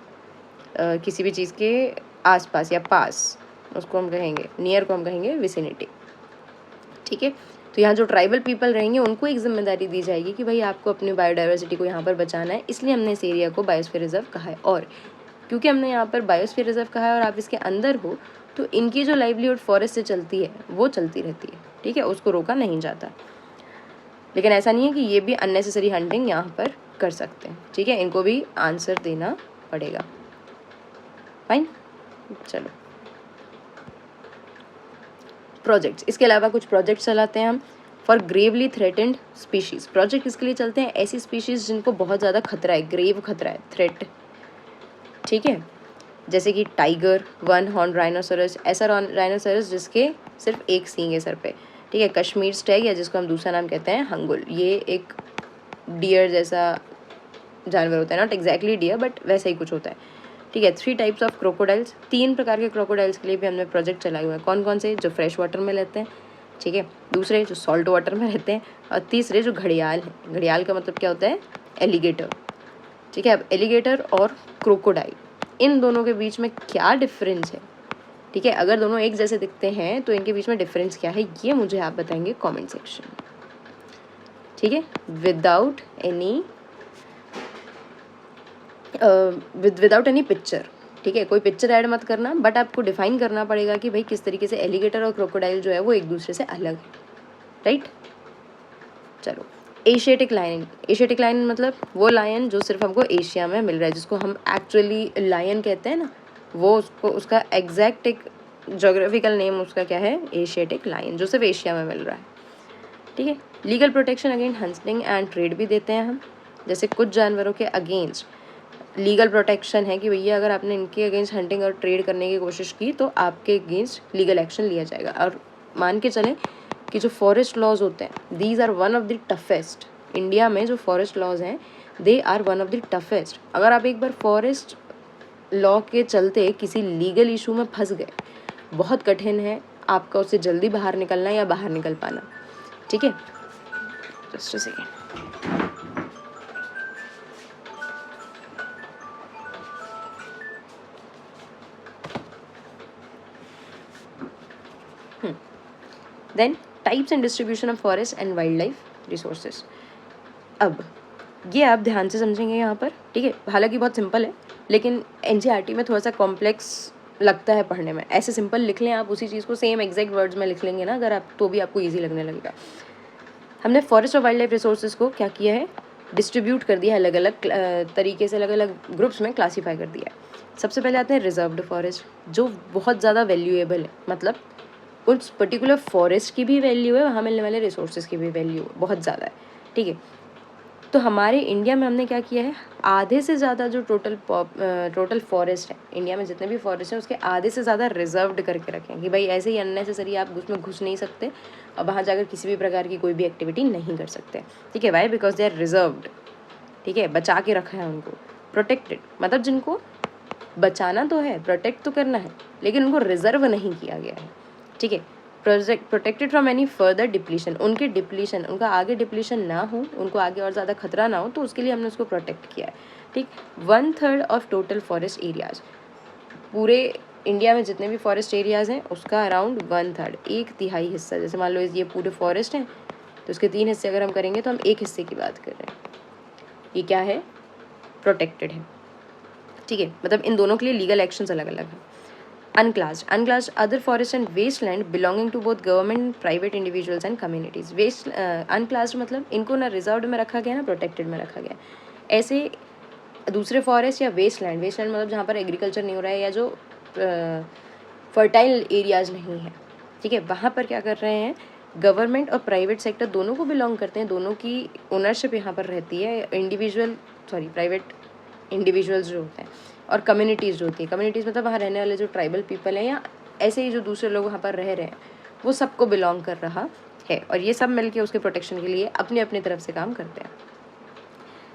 किसी भी चीज़ के आसपास या पास, उसको हम कहेंगे, नियर को हम कहेंगे विसिनिटी। ठीक है, तो यहाँ जो ट्राइबल पीपल रहेंगे उनको एक जिम्मेदारी दी जाएगी कि भाई आपको अपनी बायोडाइवर्सिटी को यहाँ पर बचाना है, इसलिए हमने इस एरिया को बायोस्फीयर रिजर्व कहा है। और क्योंकि हमने यहाँ पर बायोस्फीयर रिजर्व कहा है और आप इसके अंदर हो, तो इनकी जो लाइवलीहुड फॉरेस्ट से चलती है वो चलती रहती है। ठीक है, उसको रोका नहीं जाता, लेकिन ऐसा नहीं है कि ये भी अननेसेसरी हंटिंग यहाँ पर कर सकते हैं। ठीक है, इनको भी आंसर देना पड़ेगा। फाइन, चलो प्रोजेक्ट्स, इसके अलावा कुछ प्रोजेक्ट्स चलाते हैं हम for Gravely threatened species. Project किसके लिए चलते हैं, ऐसी स्पीशीज़ जिनको बहुत ज़्यादा खतरा है, ग्रेव खतरा है, थ्रेट। ठीक है, जैसे कि टाइगर, वन हॉर्न राइनोसोरस, ऐसा राइनोसोरस जिसके सिर्फ एक सींग है सर पे। ठीक है, कश्मीर स्टैग, या जिसको हम दूसरा नाम कहते हैं हंगुल, ये एक डियर जैसा जानवर होता है, नॉट एग्जैक्टली डियर बट वैसा ही कुछ होता है। ठीक है, 3 टाइप्स ऑफ क्रोकोडाइल्स, 3 प्रकार के क्रोकोडाइल्स के लिए भी हमने प्रोजेक्ट चलाए हुए हैं। कौन कौन से, जो फ्रेश वाटर में रहते हैं, ठीक है, दूसरे जो सॉल्ट वाटर में रहते हैं, और तीसरे जो घड़ियाल हैं। घड़ियाल का मतलब क्या होता है, एलिगेटर। ठीक है, अब एलिगेटर और क्रोकोडाइल, इन दोनों के बीच में क्या डिफरेंस है। ठीक है, अगर दोनों एक जैसे दिखते हैं तो इनके बीच में डिफरेंस क्या है, ये मुझे आप बताएंगे कमेंट सेक्शन में। ठीक है, विदाउट एनी पिक्चर, ठीक है, कोई पिक्चर ऐड मत करना, बट आपको डिफाइन करना पड़ेगा कि भाई किस तरीके से एलिगेटर और क्रोकोडाइल जो है वो एक दूसरे से अलग है, राइट। चलो, एशियाटिक लायन। एशियाटिक लायन मतलब वो लायन जो सिर्फ हमको एशिया में मिल रहा है, जिसको हम एक्चुअली लायन कहते हैं ना, वो उसको उसका एग्जैक्ट एक जोग्राफिकल नेम उसका क्या है, एशियाटिक लायन, जो सिर्फ एशिया में मिल रहा है, ठीक है। Legal protection against hunting and trade भी देते हैं हम, जैसे कुछ जानवरों के अगेंस्ट लीगल प्रोटेक्शन है कि भैया अगर आपने इनके अगेंस्ट हंटिंग और ट्रेड करने की कोशिश की तो आपके अगेंस्ट लीगल एक्शन लिया जाएगा। और मान के चलें कि जो फॉरेस्ट लॉज होते हैं, these are one of the toughest. India में जो फॉरेस्ट लॉज हैं they are one of the toughest. अगर आप एक बार फॉरेस्ट लॉ के चलते किसी लीगल इशू में फंस गए, बहुत कठिन है आपका उससे जल्दी बाहर निकलना या बाहर निकल पाना, ठीक है। Just a second. Then types and distribution of forest and wildlife resources. अब ये आप ध्यान से समझेंगे यहाँ पर, ठीक है। हालांकि बहुत सिंपल है, लेकिन एनसीईआरटी में थोड़ा सा कॉम्प्लेक्स लगता है पढ़ने में। ऐसे सिंपल लिख लें आप, उसी चीज़ को सेम एग्जैक्ट वर्ड्स में लिख लेंगे ना अगर आप, तो भी आपको ईजी लगने लगेगा। हमने फॉरेस्ट और वाइल्ड लाइफ रिसोर्सेज को क्या किया है, डिस्ट्रीब्यूट कर दिया है, अलग अलग तरीके से अलग अलग ग्रुप्स में क्लासीफाई कर दिया है। सबसे पहले आते हैं रिजर्व्ड फॉरेस्ट, जो बहुत ज़्यादा वैल्यूएबल है, मतलब उस पर्टिकुलर फॉरेस्ट की भी वैल्यू है, वहाँ मिलने वाले रिसोर्सेज की भी वैल्यू बहुत ज़्यादा है, ठीक है। तो हमारे इंडिया में हमने क्या किया है, आधे से ज़्यादा जो टोटल फॉरेस्ट है इंडिया में, जितने भी फॉरेस्ट हैं उसके आधे से ज़्यादा रिजर्व्ड करके रखें कि भाई ऐसे ही अननेसेसरी आप उसमें घुस नहीं सकते और वहाँ जाकर किसी भी प्रकार की कोई भी एक्टिविटी नहीं कर सकते, ठीक है। Why, because they are reserved, ठीक है, बचा के रखा है उनको। प्रोटेक्टेड मतलब जिनको बचाना तो है, प्रोटेक्ट तो करना है, लेकिन उनको रिजर्व नहीं किया गया है, ठीक है। Protected from any further depletion, उनके डिप्लीशन, उनका आगे डिप्लीशन ना हो, उनको आगे और ज़्यादा खतरा ना हो, तो उसके लिए हमने उसको प्रोटेक्ट किया है, ठीक। 1/3 ऑफ टोटल फॉरेस्ट एरियाज, पूरे इंडिया में जितने भी फॉरेस्ट एरियाज़ हैं उसका अराउंड 1/3, 1/3 हिस्सा। जैसे मान लो ये पूरे फॉरेस्ट हैं तो उसके 3 हिस्से अगर हम करेंगे तो हम 1 हिस्से की बात कर रहे हैं, ये क्या है, प्रोटेक्टेड है, ठीक है। मतलब इन दोनों के लिए लीगल एक्शंस अलग अलग हैं। Unclassed other forest and wasteland belonging to both government, private individuals and communities. Unclassed मतलब इनको ना रिजर्व्ड में रखा गया ना प्रोटेक्टेड में रखा गया। ऐसे दूसरे फॉरेस्ट या वेस्टलैंड मतलब जहाँ पर एग्रीकल्चर नहीं हो रहा है या जो फर्टाइल एरियाज नहीं है, ठीक है, वहाँ पर क्या कर रहे हैं, गवर्नमेंट और प्राइवेट सेक्टर दोनों को बिलोंग करते हैं, दोनों की ओनरशिप यहाँ पर रहती है। प्राइवेट इंडिविजुअल्स जो होते हैं और कम्युनिटीज़ जो होती है, कम्युनिटीज़ मतलब वहाँ रहने वाले जो ट्राइबल पीपल हैं या ऐसे ही जो दूसरे लोग वहाँ पर रह रहे हैं, वो सबको बिलोंग कर रहा है और ये सब मिलके उसके प्रोटेक्शन के लिए अपनी अपनी तरफ से काम करते हैं।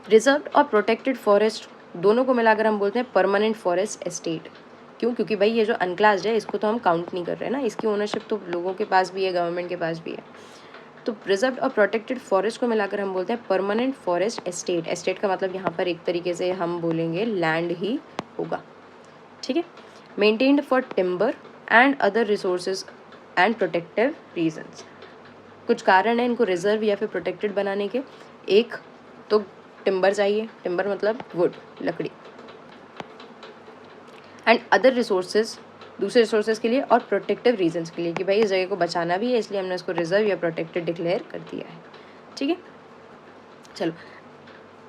रिजर्व्ड और प्रोटेक्टेड फॉरेस्ट दोनों को मिलाकर हम बोलते हैं परमानेंट फॉरेस्ट एस्टेट। क्यों? क्योंकि भाई ये जो अनक्लास्ड है इसको तो हम काउंट नहीं कर रहे हैं ना, इसकी ओनरशिप तो लोगों के पास भी है, गवर्नमेंट के पास भी है। तो रिजर्व्ड और प्रोटेक्टेड फॉरेस्ट को मिलाकर हम बोलते हैं परमानेंट फॉरेस्ट एस्टेट। एस्टेट का मतलब यहाँ पर एक तरीके से हम बोलेंगे लैंड ही होगा, ठीक है। Maintained for timber and other resources and protective reasons. कुछ कारण है इनको रिजर्व या फिर प्रोटेक्टेड बनाने के। एक तो टिम्बर चाहिए, टिम्बर मतलब वुड, लकड़ी, एंड अदर रिसोर्सेज, दूसरे रिसोर्सेज के लिए, और प्रोटेक्टिव रीजंस के लिए कि भाई इस जगह को बचाना भी है इसलिए हमने इसको रिजर्व या प्रोटेक्टेड डिक्लेयर कर दिया है, ठीक है। चलो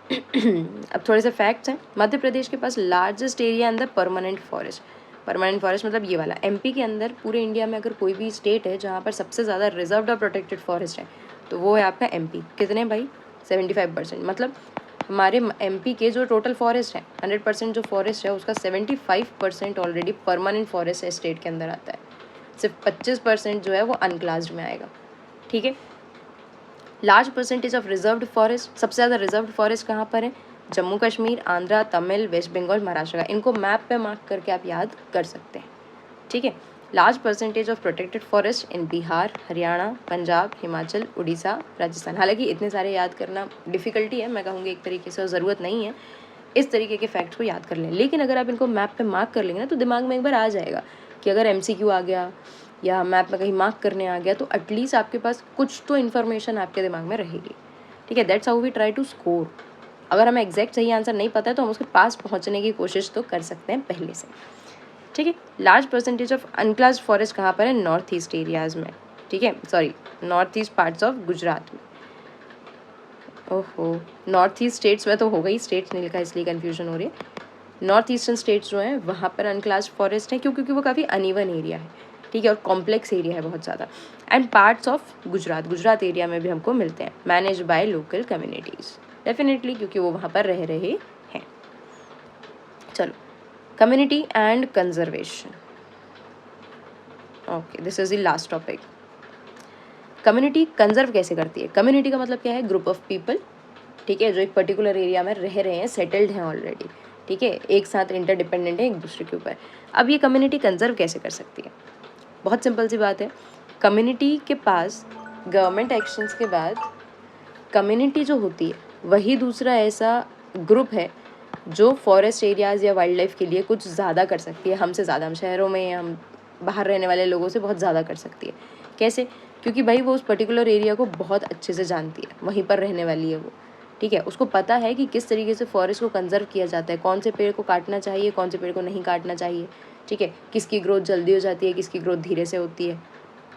अब थोड़े से फैक्ट्स हैं। मध्य प्रदेश के पास largest area in the permanent forest. Permanent forest मतलब ये वाला। एमपी के अंदर पूरे इंडिया में अगर कोई भी स्टेट है जहाँ पर सबसे ज़्यादा रिजर्व्ड और प्रोटेक्टेड फॉरेस्ट है तो वो है आपका एमपी। कितने भाई? 75%। मतलब हमारे एमपी के जो टोटल फॉरेस्ट है 100% जो फॉरेस्ट है उसका 75% ऑलरेडी परमानेंट फॉरेस्ट है, स्टेट के अंदर आता है। सिर्फ 25% जो है वो अनक्लास्ड में आएगा, ठीक है। Large percentage of reserved forest, सबसे ज़्यादा रिजर्व्ड फॉरेस्ट कहाँ पर है? जम्मू कश्मीर, आंध्रा, तमिल, वेस्ट बंगाल, महाराष्ट्र का। इनको मैप पे मार्क करके आप याद कर सकते हैं, ठीक है। Large percentage of protected forest इन बिहार, हरियाणा, पंजाब, हिमाचल, उड़ीसा, राजस्थान। हालांकि इतने सारे याद करना डिफ़िकल्टी है, मैं कहूँगी एक तरीके से, ज़रूरत नहीं है, इस तरीके के फैक्ट्स को याद कर लें। लेकिन अगर आप इनको मैप पे मार्क कर लेंगे ना तो दिमाग में एक बार आ जाएगा कि अगर MCQ आ गया या मैप में कहीं मार्क करने आ गया तो एटलीस्ट आपके पास कुछ तो इन्फॉर्मेशन आपके दिमाग में रहेगी, ठीक है। That's how we try to score अगर हमें एग्जैक्ट सही आंसर नहीं पता है तो हम उसके पास पहुँचने की कोशिश तो कर सकते हैं पहले से, ठीक है। लार्ज परसेंटेज ऑफ अनक्लास्ड फॉरेस्ट कहाँ पर है? नॉर्थ ईस्ट एरियाज़ में, ठीक है, sorry north east parts of Gujarat में। ओहो, नॉर्थ ईस्ट स्टेट्स में तो हो गई, स्टेट्स नहीं लिखा इसलिए कन्फ्यूजन हो रही है। नॉर्थ ईस्टर्न स्टेट्स जो हैं वहाँ पर अनक्लास्ड फॉरेस्ट है क्योंकि वो काफ़ी अनइवन एरिया है, ठीक है, और कॉम्प्लेक्स एरिया है बहुत ज़्यादा। And parts of Gujarat area में भी हमको मिलते हैं, manage by local communities, definitely क्योंकि वो वहाँ पर रह रहे हैं। चलो, community and conservation, okay, this is the last topic. Community conserve कैसे करती है? कम्युनिटी का मतलब क्या है? ग्रुप ऑफ पीपल, ठीक है, जो एक पर्टिकुलर एरिया में रह रहे हैं, सेटल्ड हैं ऑलरेडी, ठीक है, एक साथ इंटरडिपेंडेंट है एक दूसरे के ऊपर। अब ये कम्युनिटी कंजर्व कैसे कर सकती है? बहुत सिंपल सी बात है, कम्युनिटी के पास गवर्नमेंट एक्शंस के बाद कम्युनिटी जो होती है वही दूसरा ऐसा ग्रुप है जो फॉरेस्ट एरियाज़ या वाइल्ड लाइफ के लिए कुछ ज़्यादा कर सकती है हमसे ज़्यादा, हम शहरों में या हम बाहर रहने वाले लोगों से बहुत ज़्यादा कर सकती है। कैसे? क्योंकि भाई वो उस पर्टिकुलर एरिया को बहुत अच्छे से जानती है, वहीं पर रहने वाली है वो, ठीक है, उसको पता है कि किस तरीके से फॉरेस्ट को कंजर्व किया जाता है, कौन से पेड़ को काटना चाहिए, कौन से पेड़ को नहीं काटना चाहिए, ठीक है, किसकी ग्रोथ जल्दी हो जाती है, किसकी ग्रोथ धीरे से होती है,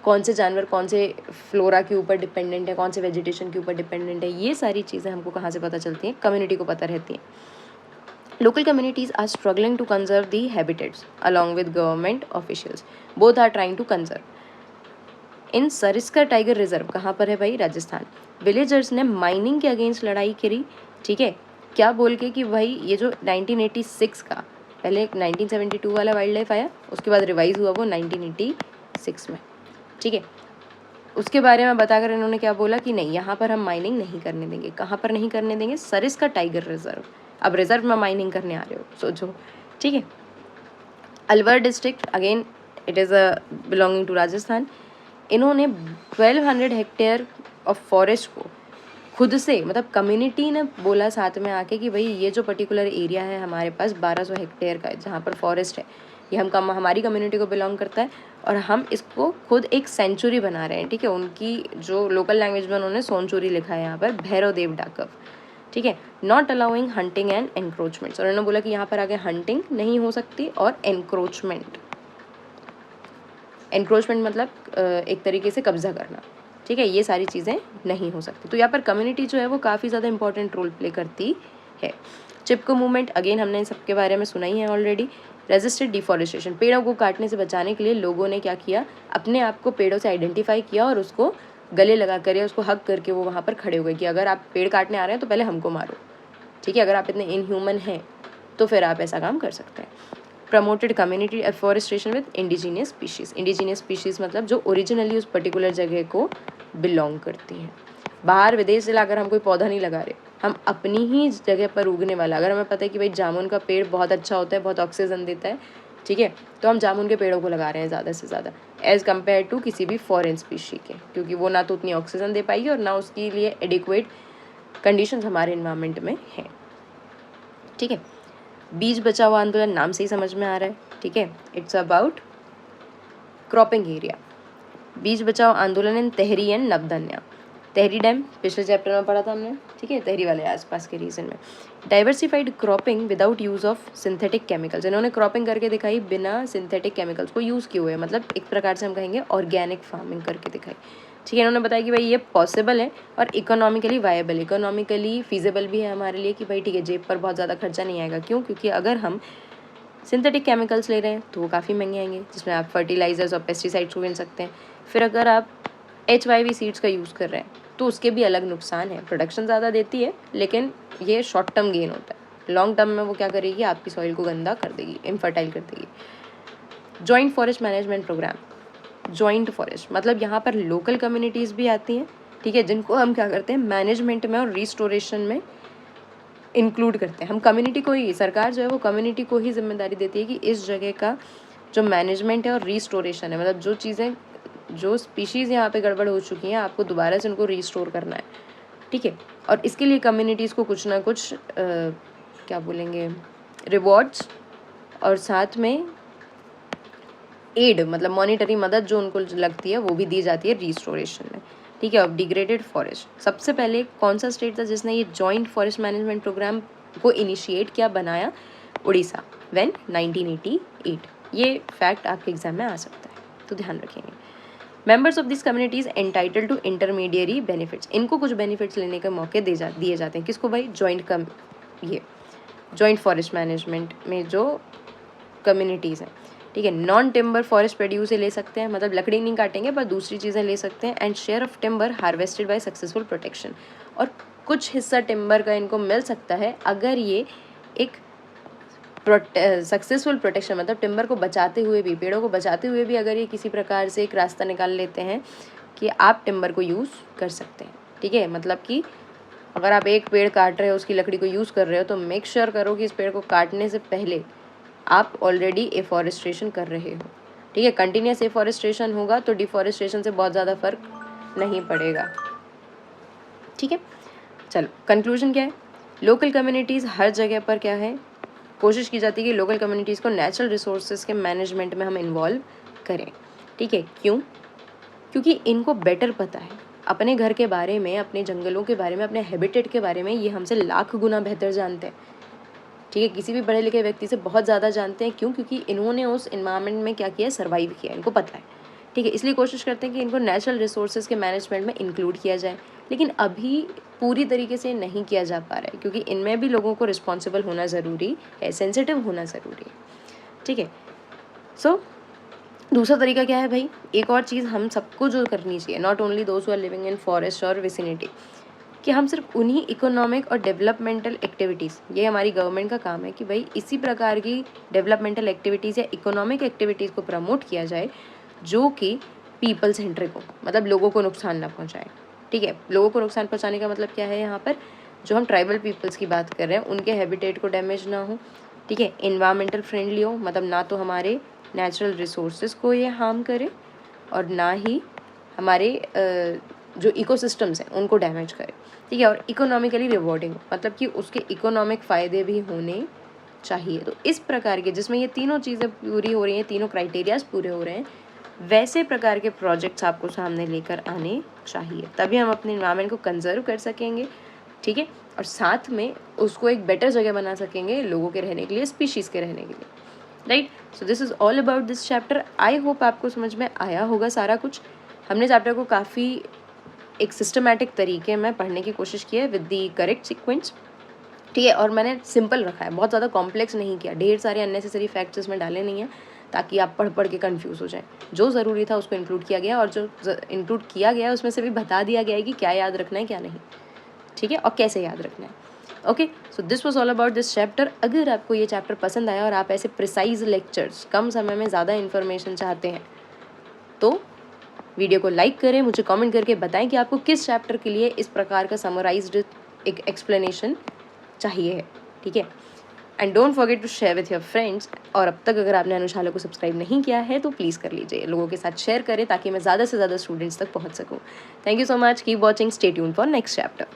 कौन से जानवर कौन से फ्लोरा के ऊपर डिपेंडेंट है, कौन से वेजिटेशन के ऊपर डिपेंडेंट है। ये सारी चीज़ें हमको कहाँ से पता चलती हैं? कम्युनिटी को पता रहती हैं। Local communities are struggling to conserve the habitats along with government officials. Both are trying to conserve. In Sariska tiger reserve कहाँ पर है भाई? राजस्थान। विलेजर्स ने माइनिंग के अगेंस्ट लड़ाई करी, ठीक है, क्या बोल के कि भाई ये जो 1986 का, पहले 1972 वाला वाइल्ड लाइफ आया, उसके बाद रिवाइज हुआ वो 1986 में, ठीक है, उसके बारे में बताकर इन्होंने क्या बोला कि नहीं, यहाँ पर हम माइनिंग नहीं करने देंगे। कहाँ पर नहीं करने देंगे? Sariska tiger reserve. अब रिजर्व में माइनिंग करने आ रहे हो, सोचो, ठीक है। Alwar district, again it is belonging to Rajasthan, इन्होंने 1200 हेक्टेयर ऑफ फॉरेस्ट को खुद से, मतलब कम्युनिटी ने बोला साथ में आके कि भाई ये जो पर्टिकुलर एरिया है हमारे पास 1200 हेक्टेयर का है जहाँ पर फॉरेस्ट है, ये हमारी कम्युनिटी को बिलोंग करता है और हम इसको खुद एक सेंचुरी बना रहे हैं, ठीक है। उनकी जो लोकल लैंग्वेज में उन्होंने सोनचुरी लिखा है यहाँ पर, भैरव देव डाकव, ठीक है। Not allowing hunting and encroachment, और उन्होंने बोला कि यहाँ पर आगे हंटिंग नहीं हो सकती और एनक्रोचमेंट मतलब एक तरीके से कब्जा करना, ठीक है, ये सारी चीज़ें नहीं हो सकती। तो यहाँ पर कम्युनिटी जो है वो काफ़ी ज़्यादा इंपॉर्टेंट रोल प्ले करती है। चिपको मूवमेंट, अगेन हमने इन सब के बारे में सुना ही है ऑलरेडी। रेजिस्टेड डिफॉरेस्टेशन, पेड़ों को काटने से बचाने के लिए लोगों ने क्या किया? अपने आप को पेड़ों से आइडेंटिफाई किया और उसको गले लगा कर या उसको हक करके वो वहाँ पर खड़े हो गए कि अगर आप पेड़ काटने आ रहे हैं तो पहले हमको मारो, ठीक है, अगर आप इतने इनह्यूमन हैं तो फिर आप ऐसा काम कर सकते हैं। Promoted community afforestation with indigenous species, indigenous species मतलब जो ओरिजिनली उस पर्टिकुलर जगह को बिलोंग करती हैं। बाहर विदेश से लाकर हम कोई पौधा नहीं लगा रहे, हम अपनी ही जगह पर उगने वाला, अगर हमें पता है कि भाई जामुन का पेड़ बहुत अच्छा होता है, बहुत ऑक्सीजन देता है, ठीक है, तो हम जामुन के पेड़ों को लगा रहे हैं ज़्यादा से ज़्यादा एज़ कम्पेयर टू किसी भी फॉरेन स्पीशी के, क्योंकि वो ना तो उतनी ऑक्सीजन दे पाएगी और ना उसके लिए एडिक्वेट कंडीशंस हमारे इन्वायरमेंट में हैं, ठीक है। बीज बचाओ आंदोलन नाम से ही समझ में आ रहा है, ठीक है, इट्स अबाउट क्रॉपिंग एरिया। बीज बचाओ आंदोलन इन तेहरी एंड नवधन्या, तेहरी डैम पिछले चैप्टर में पढ़ा था हमने, ठीक है, तेहरी वाले आसपास के रीजन में। Diversified cropping without use of synthetic chemicals, इन्होंने क्रॉपिंग करके दिखाई बिना सिंथेटिक केमिकल्स को यूज़ किए हुए, मतलब एक प्रकार से हम कहेंगे ऑर्गेनिक फार्मिंग करके दिखाई, ठीक है। इन्होंने बताया कि भाई ये पॉसिबल है और इकोनॉमिकली वायबल, इकोनॉमिकली फीजिबल भी है हमारे लिए कि भाई ठीक है, जेब पर बहुत ज़्यादा खर्चा नहीं आएगा। क्यों? क्योंकि अगर हम सिंथेटिक केमिकल्स ले रहे हैं तो वो काफ़ी महंगे आएंगे, जिसमें आप फर्टिलाइजर्स और पेस्टिसाइड्स को गिन सकते हैं। फिर अगर आप HYV सीड्स का यूज़ कर रहे हैं तो उसके भी अलग नुकसान है, प्रोडक्शन ज़्यादा देती है लेकिन ये शॉर्ट टर्म गेन होता है, लॉन्ग टर्म में वो क्या करेगी? आपकी सॉइल को गंदा कर देगी, इनफर्टाइल कर देगी। Joint forest management programme, joint forest मतलब यहाँ पर लोकल कम्युनिटीज़ भी आती हैं, ठीक है, जिनको हम क्या करते हैं? मैनेजमेंट में और रिस्टोरेशन में इंक्लूड करते हैं। हम कम्युनिटी को ही, सरकार जो है वो कम्युनिटी को ही जिम्मेदारी देती है कि इस जगह का जो मैनेजमेंट है और रिस्टोरेशन है, मतलब जो चीज़ें, जो स्पीशीज़ यहाँ पे गड़बड़ हो चुकी हैं आपको दोबारा से उनको रिस्टोर करना है, ठीक है। और इसके लिए कम्युनिटीज़ को कुछ ना कुछ क्या बोलेंगे, रिवॉर्ड्स और साथ में एड, मतलब मॉनिटरी मदद जो उनको लगती है वो भी दी जाती है रिस्टोरेशन में। ठीक है, ऑफ डिग्रेडेड फॉरेस्ट। सबसे पहले कौन सा स्टेट था जिसने ये जॉइंट फॉरेस्ट मैनेजमेंट प्रोग्राम को इनिशिएट किया, बनाया? उड़ीसा। व्हेन 1988। ये फैक्ट आपके एग्जाम में आ सकता है, तो ध्यान रखेंगे। Members of this communities entitle to intermediary benefits. इनको कुछ बेनिफिट्स लेने के मौके दिए जाते हैं। किसको भाई? जॉइंट फॉरेस्ट मैनेजमेंट में जो कम्युनिटीज़ हैं, ठीक है। नॉन टिम्बर फॉरेस्ट प्रोड्यूस ले सकते हैं, मतलब लकड़ी नहीं काटेंगे पर दूसरी चीज़ें ले सकते हैं। And share of timber harvested by successful protection. और कुछ हिस्सा टिम्बर का इनको मिल सकता है अगर ये एक सक्सेसफुल प्रोटेक्शन, मतलब टिम्बर को बचाते हुए भी, पेड़ों को बचाते हुए भी अगर ये किसी प्रकार से एक रास्ता निकाल लेते हैं कि आप टिम्बर को यूज़ कर सकते हैं, ठीक है। मतलब कि अगर आप एक पेड़ काट रहे हो, उसकी लकड़ी को यूज़ कर रहे हो, तो मेक श्योर करो कि इस पेड़ को काटने से पहले आप ऑलरेडी एफॉरेस्ट्रेशन कर रहे हो, ठीक है। कंटिन्यूस एफॉरेस्ट्रेशन होगा तो डिफॉरेस्ट्रेशन से बहुत ज़्यादा फर्क नहीं पड़ेगा, ठीक है। चलो, कंक्लूजन क्या है? लोकल कम्युनिटीज़ हर जगह पर क्या है, कोशिश की जाती है कि लोकल कम्युनिटीज़ को नेचुरल रिसोर्सेज के मैनेजमेंट में हम इन्वॉल्व करें, ठीक है। क्यों? क्योंकि इनको बेटर पता है अपने घर के बारे में, अपने जंगलों के बारे में, अपने हैबिटेट के बारे में। ये हमसे लाख गुना बेहतर जानते हैं, ठीक है। किसी भी पढ़े लिखे व्यक्ति से बहुत ज़्यादा जानते हैं। क्यों? क्योंकि इन्होंने उस इन्वायरमेंट में क्या किया, सर्वाइव किया, इनको पता है, ठीक है। इसलिए कोशिश करते हैं कि इनको नेचुरल रिसोर्सेज के मैनेजमेंट में इंक्लूड किया जाए। लेकिन अभी पूरी तरीके से नहीं किया जा पा रहा है, क्योंकि इनमें भी लोगों को रिस्पॉन्सिबल होना ज़रूरी है, सेंसिटिव होना ज़रूरी है, ठीक है। सो दूसरा तरीका क्या है भाई? एक और चीज़ हम सबको जो करनी चाहिए, not only those who are living in forest और विसिनिटी, कि हम सिर्फ उन्हीं इकोनॉमिक और डेवलपमेंटल एक्टिविटीज़, ये हमारी गवर्नमेंट का काम है कि भाई इसी प्रकार की डेवलपमेंटल एक्टिविटीज़ या इकोनॉमिक एक्टिविटीज़ को प्रमोट किया जाए जो कि पीपल सेंट्रिक हो, मतलब लोगों को नुकसान ना पहुँचाए, ठीक है। लोगों को नुकसान पहुँचाने का मतलब क्या है? यहाँ पर जो हम ट्राइबल पीपल्स की बात कर रहे हैं उनके हैबिटेट को डैमेज ना हो, ठीक है। एनवायरमेंटल फ्रेंडली हो, मतलब ना तो हमारे नेचुरल रिसोर्सेज को ये हार्म करे और ना ही हमारे जो इकोसिस्टम्स हैं उनको डैमेज करे, ठीक है। और इकोनॉमिकली रिवॉर्डिंग, मतलब कि उसके इकोनॉमिक फ़ायदे भी होने चाहिए। तो इस प्रकार के जिसमें ये तीनों चीज़ें पूरी हो रही हैं, तीनों क्राइटेरियाज पूरे हो रहे हैं, वैसे प्रकार के प्रोजेक्ट्स आपको सामने लेकर आने चाहिए, तभी हम अपने इन्वायरमेंट को कंजर्व कर सकेंगे, ठीक है। और साथ में उसको एक बेटर जगह बना सकेंगे लोगों के रहने के लिए, स्पीशीज़ के रहने के लिए, right. So this is all about this chapter. I hope आपको समझ में आया होगा सारा कुछ। हमने चैप्टर को काफ़ी एक सिस्टमैटिक तरीके में पढ़ने की कोशिश की है विद दी करेक्ट सीक्वेंस, ठीक है। और मैंने सिंपल रखा है, बहुत ज़्यादा कॉम्प्लेक्स नहीं किया, ढेर सारे अननेसेसरी फैक्ट्स इसमें डाले नहीं हैं ताकि आप पढ़ के कंफ्यूज हो जाएं। जो ज़रूरी था उसको इंक्लूड किया गया, और जो इंक्लूड किया गया उसमें से भी बता दिया गया है कि क्या याद रखना है क्या नहीं, ठीक है, और कैसे याद रखना है। Okay, so this was all about this chapter. अगर आपको ये चैप्टर पसंद आया और आप ऐसे प्रिसाइज लेक्चर्स, कम समय में ज़्यादा इन्फॉर्मेशन चाहते हैं, तो वीडियो को लाइक करें, मुझे कमेंट करके बताएं कि आपको किस चैप्टर के लिए इस प्रकार का समराइज्ड एक एक्सप्लेनेशन चाहिए है, ठीक है। And don't forget to share with your friends. और अब तक अगर आपने अनुशाला को सब्सक्राइब नहीं किया है तो प्लीज़ कर लीजिए, लोगों के साथ शेयर करें ताकि मैं ज़्यादा से ज़्यादा स्टूडेंट्स तक पहुँच सकूँ। Thank you so much, keep watching, stay tuned for next chapter.